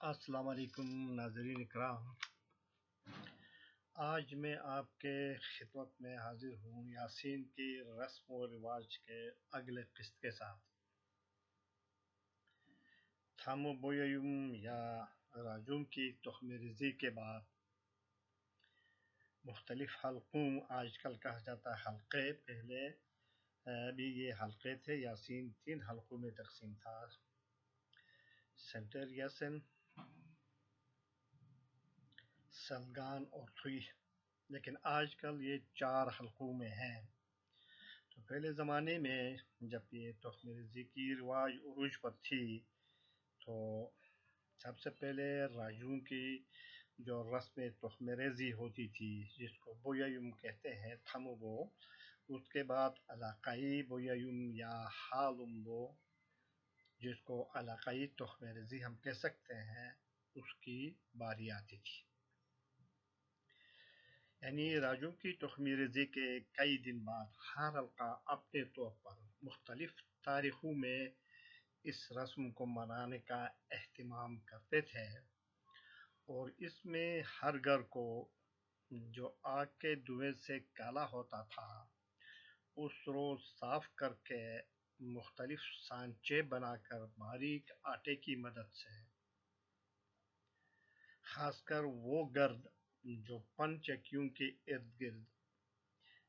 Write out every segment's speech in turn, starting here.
السلام علیکم ناظرین اکرام، آج میں آپ کے خدمت میں حاضر ہوں یاسین کی رسم و رواج کے اگلے قسط کے ساتھ۔ تھامو بویوم یا راجوم کی تخم ریزی کے بعد مختلف حلقوں، آج کل کہا جاتا ہے حلقے، پہلے بھی یہ حلقے تھے۔ یاسین 3 حلقوں میں تقسیم تھا: سینٹر یاسین، سلگان اور تھوئی، لیکن آج کل یہ 4 حلقوں میں ہیں۔ تو پہلے زمانے میں جب یہ تخم ریزی کی رواج عروج پر تھی تو سب سے پہلے راجوں کی جو رسم تخم ریزی ہوتی تھی جس کو بویایم کہتے ہیں، تھموبو، اس کے بعد علاقائی بویایم یا حالمبو جس کو علاقائی تخم ریزی ہم کہہ سکتے ہیں، اس کی باری آتی تھی۔ یعنی راجوں کی تخمی ریزی کے کئی دن بعد ہر حلقہ اپنے طور پر مختلف تاریخوں میں اس رسم کو منانے کا اہتمام کرتے تھے، اور اس میں ہر گھر کو جو آگ کے دھوئیں سے کالا ہوتا تھا اس روز صاف کر کے مختلف سانچے بنا کر باریک آٹے کی مدد سے، خاص کر وہ گرد جو پن چکیوں کے ارد گرد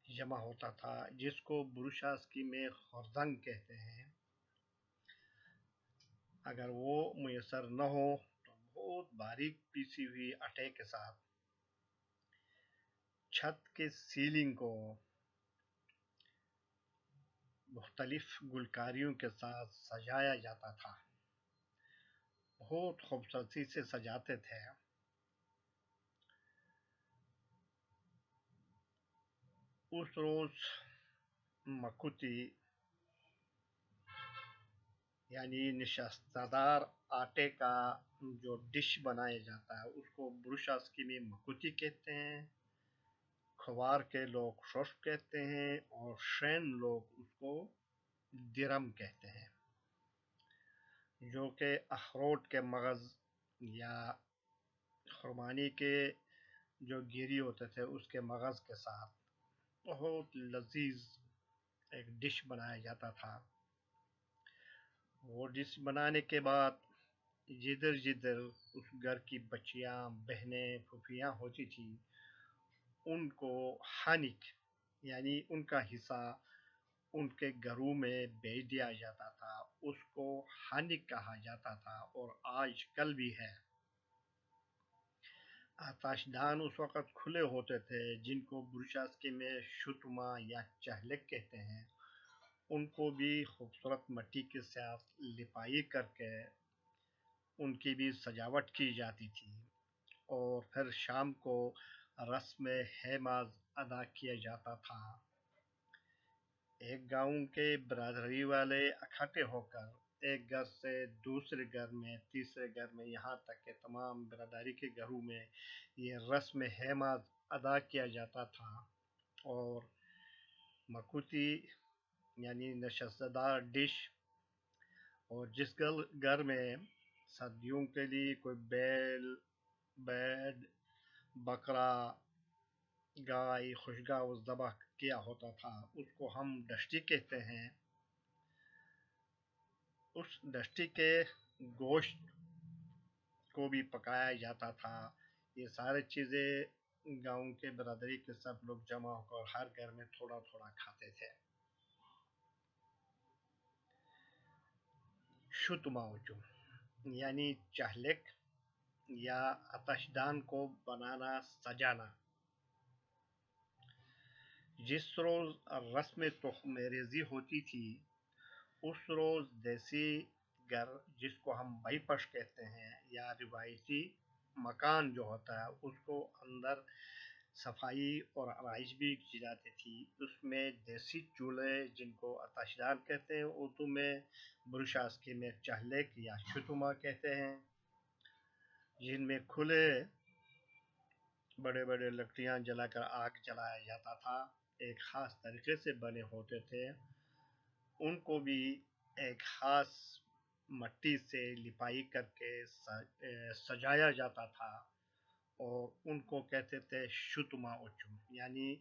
جمع ہوتا تھا جس کو بروشاسکی میں خوردنگ کہتے ہیں، اگر وہ میسر نہ ہو تو بہت باریک پیسی ہوئی آٹے کے ساتھ چھت کے سیلنگ کو مختلف گلکاریوں کے ساتھ سجایا جاتا تھا۔ بہت خوبصورتی سے سجاتے تھے۔ اس روز مکوتی یعنی نشستہ دار آٹے کا جو ڈش بنایا جاتا ہے اس کو بروشاسکی میں مکوتی کہتے ہیں، کھوار کے لوگ شوش کہتے ہیں، اور شین لوگ اس کو درم کہتے ہیں، جو کہ اخروٹ کے مغز یا خرمانی کے جو گیری ہوتے تھے اس کے مغز کے ساتھ بہت لذیذ ایک ڈش بنایا جاتا تھا۔ وہ ڈش بنانے کے بعد جدھر جدھر اس گھر کی بچیاں، بہنیں، پھوپھیاں ہوتی تھیں ان کو ہانک یعنی ان کا حصہ ان کے گھروں میں بھیج دیا جاتا تھا، اس کو ہانک کہا جاتا تھا، اور آج کل بھی ہے۔ آتش دان اس وقت کھلے ہوتے تھے جن کو بروشاسکی میں شتما یا چہلک کہتے ہیں، ان کو بھی خوبصورت مٹی کے ساتھ لپائی کر کے ان کی بھی سجاوٹ کی جاتی تھی، اور پھر شام کو رسم ہیماز ادا کیا جاتا تھا۔ ایک گاؤں کے برادری والے اکٹھے ہو کر ایک گھر سے دوسرے گھر میں، تیسرے گھر میں، یہاں تک کہ تمام برادری کے گھروں میں یہ رسم ہیماز ادا کیا جاتا تھا، اور مکوتی یعنی نشستہ دار ڈش، اور جس گھر میں سردیوں کے لیے کوئی بیل، بیڑ، بکرا، گائے خوشگاؤ ذبح کیا ہوتا تھا اس کو ہم ڈشٹی کہتے ہیں، اس ڈشٹی کے گوشت کو بھی پکایا جاتا تھا۔ یہ ساری چیزیں گاؤں کے برادری کے سب لوگ جمع ہو کر ہر گھر میں تھوڑا تھوڑا کھاتے تھے۔ شتماوچو یعنی چہلک یا آتش دان کو بنانا، سجانا۔ جس روز رسم تخم ریزی ہوتی تھی اس روز دیسی گھر جس کو ہم بائپش کہتے ہیں یا روایتی مکان جو ہوتا ہے اس کو اندر صفائی اور آرائش بھی کی جاتی تھی، اس میں دیسی چولہے جن کو آتش دان کہتے ہیں، اردو میں بروشاسکی میں چہلک یا شتما کہتے ہیں، جن میں کھلے بڑے بڑے لکڑیاں جلا کر آگ جلایا جاتا تھا، ایک خاص طریقے سے بنے ہوتے تھے، ان کو بھی ایک خاص مٹی سے لپائی کر کے سجایا جاتا تھا، اور ان کو کہتے تھے شتما اچم، یعنی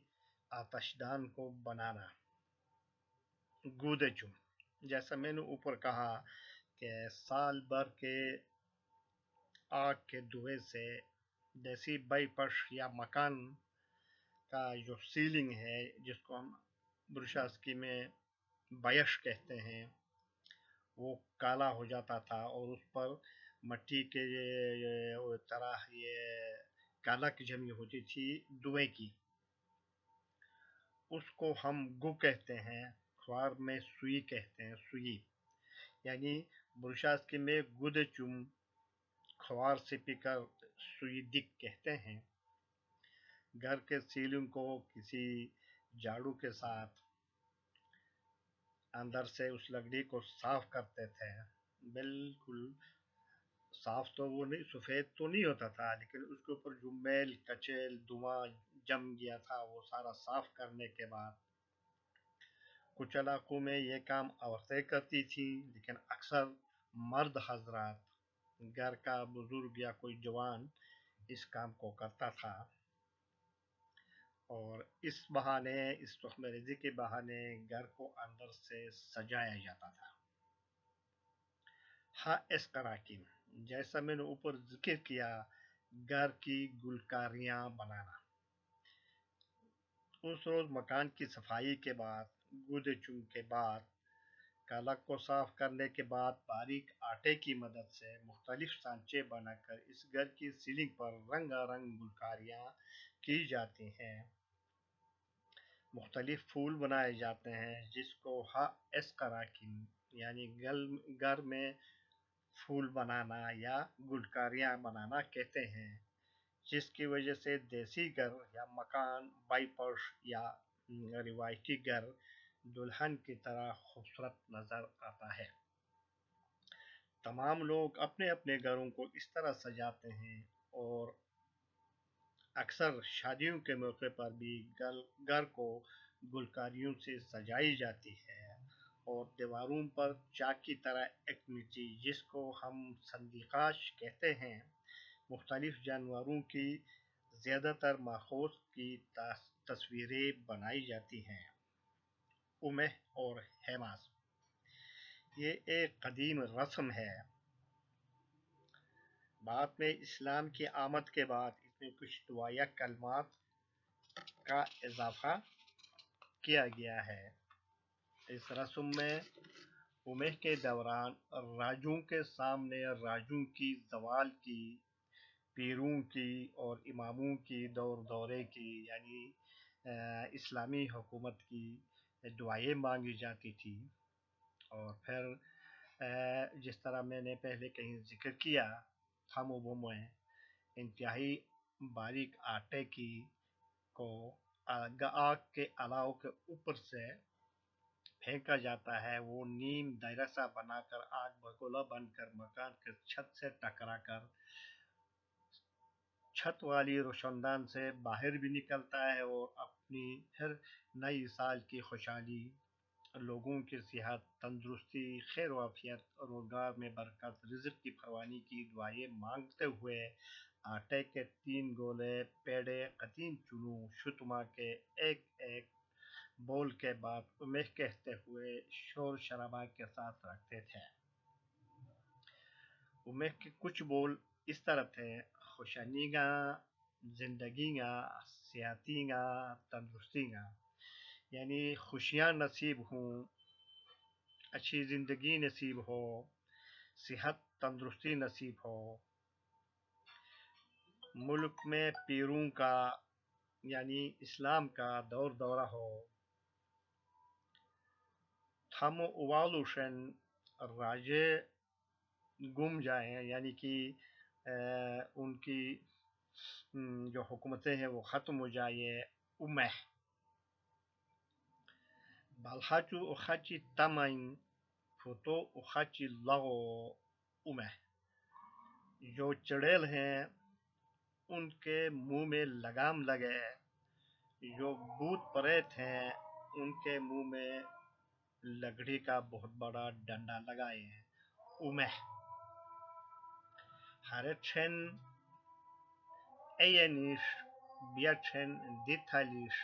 آتش دان کو بنانا، گودے چم۔ جیسا میں نے اوپر کہا کہ سال بھر کے آگ کے دھوئے سے دیسی بائی پش یا مکان کا جو سیلنگ ہے، جس کو ہم برشاسکی میں بیش کہتے ہیں، وہ کالا ہو جاتا تھا، اور اس پر مٹی کے طرح یہ کالک جمی ہوتی تھی دھوئے کی، اس کو ہم گو کہتے ہیں، کھوار میں سوئی کہتے ہیں، سوئی، یعنی برشاسکی میں گود چم کھوار سے پی کر سوئی دک کہتے ہیں۔ گھر کے سیلنگ کو کسی جھاڑو کے ساتھ اندر سے اس لکڑی کو صاف کرتے تھے، بالکل صاف تو وہ نہیں، سفید تو نہیں ہوتا تھا، لیکن اس کے اوپر جو میل کچیل دھواں جم گیا تھا وہ سارا صاف کرنے کے بعد، کچھ علاقوں میں یہ کام عورتیں کرتی تھیں، لیکن اکثر مرد حضرات، گھر کا بزرگ یا کوئی جوان اس کام کو کرتا تھا، اور اس بہانے، اس تخمہ ریزی کے بہانے گھر کو اندر سے سجایا جاتا تھا۔ ہاں اس کراکیم، جیسا میں نے اوپر ذکر کیا، گھر کی گلکاریاں بنانا۔ اس روز مکان کی صفائی کے بعد، گودے چم کے بعد، کالک کو صاف کرنے کے بعد، باریک آٹے کی مدد سے مختلف سانچے بنا کر اس گھر کی سیلنگ پر رنگا رنگ گلکاریاں کی جاتی ہیں، مختلف پھول بنائے جاتے ہیں، جس کو ہا اس کراکیم، یعنی گھر میں پھول بنانا یا گلکاریاں بنانا کہتے ہیں، جس کی وجہ سے دیسی گھر یا مکان بائی پرش یا روایتی گھر دلہن کی طرح خوبصورت نظر آتا ہے۔ تمام لوگ اپنے اپنے گھروں کو اس طرح سجاتے ہیں، اور اکثر شادیوں کے موقع پر بھی گھر کو گلکاریوں سے سجائی جاتی ہے، اور دیواروں پر چاک کی طرح ایک نیچی، جس کو ہم سندیقاش کہتے ہیں، مختلف جانوروں کی زیادہ تر ماخوذ کی تصویریں بنائی جاتی ہیں۔ امہ اور حماس، یہ ایک قدیم رسم ہے، بعد میں اسلام کی آمد کے بعد اس میں کچھ دعائیہ کلمات کا اضافہ کیا گیا ہے۔ اس رسم میں امہ کے دوران راجوں کے سامنے راجوں کی زوال کی، پیروں کی اور اماموں کی دورے کی، یعنی اسلامی حکومت کی دعائیں مانگی جاتی تھی، اور پھر جس طرح میں نے پہلے کہیں ذکر کیا، ہم میں انتہائی باریک آٹے کی کو آگ کے الاؤ کے اوپر سے پھینکا جاتا ہے، وہ نیم دائرہ سا بنا کر آگ بگولا بن کر مکان کے چھت سے ٹکرا کر چھت والی روشندان سے باہر بھی نکلتا ہے، اور اپنی ہر نئی سال کی خوشحالی، لوگوں کی صحت، تندرستی، خیر و عافیت، روزگار میں برکت، رزق کی فراوانی کی دعائیں مانگتے ہوئے آٹے کے 3 گولے پیڑے قدیم چنو شتما کے ایک ایک بول کے بعد امہ کہتے ہوئے شور شرابہ کے ساتھ رکھتے تھے۔ امہ کے کچھ بول اس طرح تھے: خوشانی گا، زندگی گا، صحتی گا، تندرستی گا، یعنی خوشیاں نصیب ہوں، اچھی زندگی نصیب ہو، صحت تندرستی نصیب ہو، ملک میں پیروں کا یعنی اسلام کا دور دورہ ہو، تھم اوالوشن راجے گم جائیں، یعنی کہ ان کی جو حکومتیں ہیں وہ ختم ہو جائے، امہ بالحاچو اخاچی تمائن فوتو اخاچی لغو امہ، جو چڑیل ہیں ان کے منہ میں لگام لگے، جو بھوت پریت ہیں ان کے منہ میں لکڑی کا بہت بڑا ڈنڈا لگائے ہیں، umeh. Harchen eyenish biachen detalish.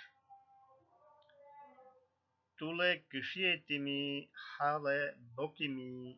Tule kişiyetimi hale bokimi.